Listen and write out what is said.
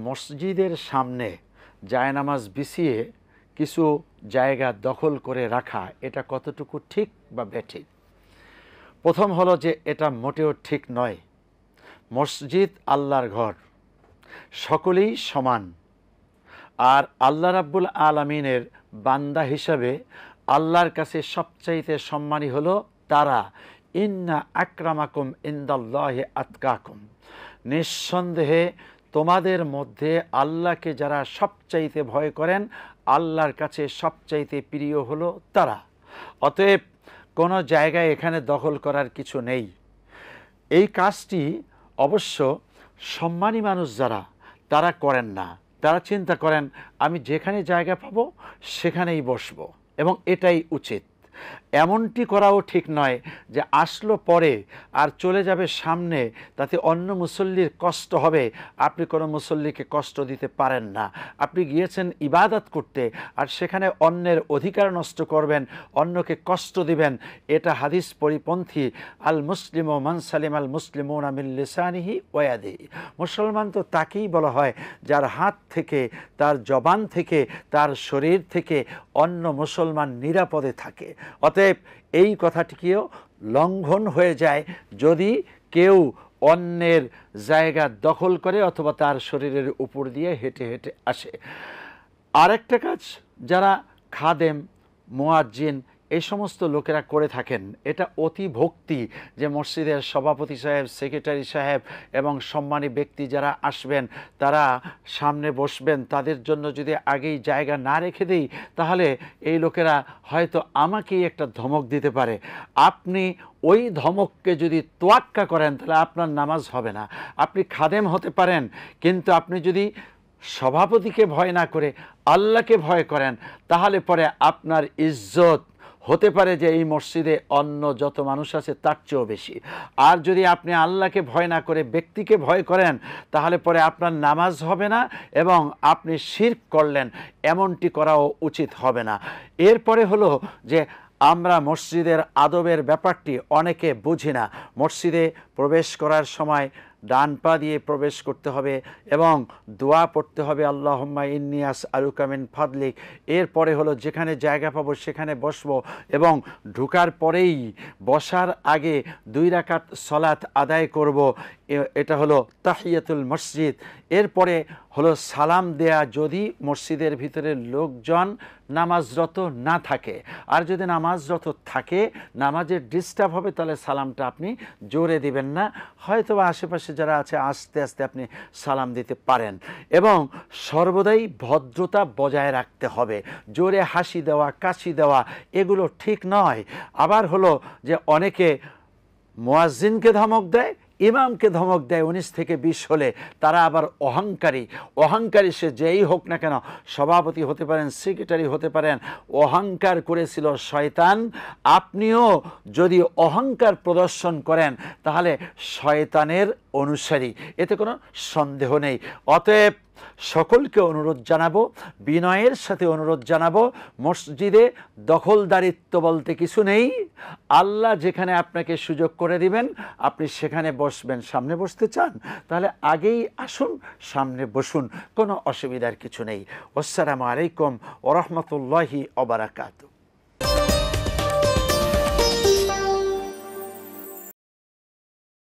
মসজিদের সামনে জায়নামাজ বিছিয়ে কিছু জায়গা দখল করে রাখা এটা কতটুকু ঠিক বা বেঠিক? প্রথম হলো যে এটা মোটেও ঠিক নয়। মসজিদ আল্লাহর ঘর, সকলেই সমান। আর আল্লাহ রাব্বুল আলামিনের বান্দা হিসাবে আল্লাহর কাছে সবচাইতে সম্মানী হলো তারা, ইন্না আকরামাকুম ইনদাল্লাহি আতকাকুম, নিঃসন্দেহে তোমাদের মধ্যে আল্লাহকে যারা সবচাইতে ভয় করেন আল্লাহর কাছে সবচাইতে প্রিয় হলো তারা। অতএব কোনো জায়গায় এখানে দখল করার কিছু নেই। এই কাজটি অবশ্য সম্মানী মানুষ যারা তারা করেন না। তারা চিন্তা করেন আমি যেখানে জায়গা পাবো সেখানেই বসবো, এবং এটাই উচিত। এমনটি করাও ঠিক নয় যে আসলো পরে আর চলে যাবে সামনে, তাতে অন্য মুসল্লির কষ্ট হবে। আপনি কোনো মুসল্লিকে কষ্ট দিতে পারেন না। আপনি গিয়েছেন ইবাদত করতে আর সেখানে অন্যের অধিকার নষ্ট করবেন, অন্যকে কষ্ট দিবেন, এটা হাদিস পরিপন্থী। আল মুসলিম ও মান সালিম আল মুসলিমুনা মিন লিসানিহি ওয়া ইয়াদিহি, মুসলমান তো তাকেই বলা হয় যার হাত থেকে, তার জবান থেকে, তার শরীর থেকে অন্য মুসলমান নিরাপদে থাকে। অতএব এই কথাটিকেও লঙ্ঘন হয়ে যায় যদি কেউ অন্যের জায়গা দখল করে অথবা তার শরীরের উপর দিয়ে হেঁটে হেঁটে আসে। আরেকটা কাজ যারা খাদেম, মুয়াজ্জিন এই সমস্ত লোকেরা করে থাকেন, এটা অতি ভক্তি যে মসজিদের সভাপতি সাহেব, সেক্রেটারি সাহেব এবং সম্মানী ব্যক্তি যারা আসবেন তারা সামনে বসবেন, তাদের জন্য যদি আগেই জায়গা না রেখে দিই তাহলে এই লোকেরা হয়তো আমাকেই একটা ধমক দিতে পারে। আপনি ওই ধমককে যদি তোয়াক্কা করেন তাহলে আপনার নামাজ হবে না। আপনি খাদেম হতে পারেন, কিন্তু আপনি যদি সভাপতিকে ভয় না করে আল্লাহকে ভয় করেন তাহলে পরে আপনার ইজ্জত হতে পারে যে এই মসজিদে অন্য যত মানুষ আছে তার চেয়েও বেশি। আর যদি আপনি আল্লাহকে ভয় না করে ব্যক্তিকে ভয় করেন তাহলে পরে আপনার নামাজ হবে না এবং আপনি শিরক করলেন, এমনটি করাও উচিত হবে না। এরপরে হলো যে আমরা মসজিদের আদবের ব্যাপারটি অনেকে বুঝি না। মসজিদে প্রবেশ করার সময় ডান পা দিয়ে প্রবেশ করতে হবে এবং দোয়া পড়তে হবে, আল্লাহুম্মা ইন্নী আসআলুকা মিন ফাদলিক। এরপরে হলো যেখানে জায়গা পাবো সেখানে বসবো এবং ঢোকার পরেই বসার আগে 2 রাকাত সালাত আদায় করব, এটা হলো তাহিয়াতুল মসজিদ। এরপরে হলো সালাম দেয়া যদি মসজিদের ভিতরে লোকজন নামাজরত না থাকে। আর যদি নামাজরত থাকে, নামাজের ডিস্টার্ব হবে, তাহলে সালামটা আপনি জোরে দিবেন না, হয়তো বা আশেপাশে যারা আছে আস্তে আস্তে আপনি সালাম দিতে পারেন। এবং সর্বদাই ভদ্রতা বজায় রাখতে হবে। জোরে হাসি দেওয়া, কাশি দেওয়া এগুলো ঠিক নয়। আবার হলো যে অনেকে মুয়াজ্জিনকে ধমক দেয়, ইমামকে ধমক দেয় 19 থেকে 20 হলে। তারা আবার অহংকারী সে যেই হোক না কেন, সভাপতি হতে পারেন, সেক্রেটারি হতে পারেন, অহংকার করেছিল শয়তান। আপনিও যদি অহংকার প্রদর্শন করেন তাহলে শয়তানের অনুসারী, এতে কোনো সন্দেহ নেই। অতএব সকলকে অনুরোধ জানাবো, বিনয়ের সাথে অনুরোধ জানাবো, মসজিদে দখলদারিত্ব বলতে কিছু নেই। আল্লাহ যেখানে আপনাকে সুযোগ করে দিবেন আপনি সেখানে বসবেন। সামনে বসতে চান তাহলে আগেই আসুন, সামনে বসুন, কোনো অসুবিধার কিছু নেই। আসসালামু আলাইকুম ওয়া রাহমাতুল্লাহি ওয়া বারাকাতুহু।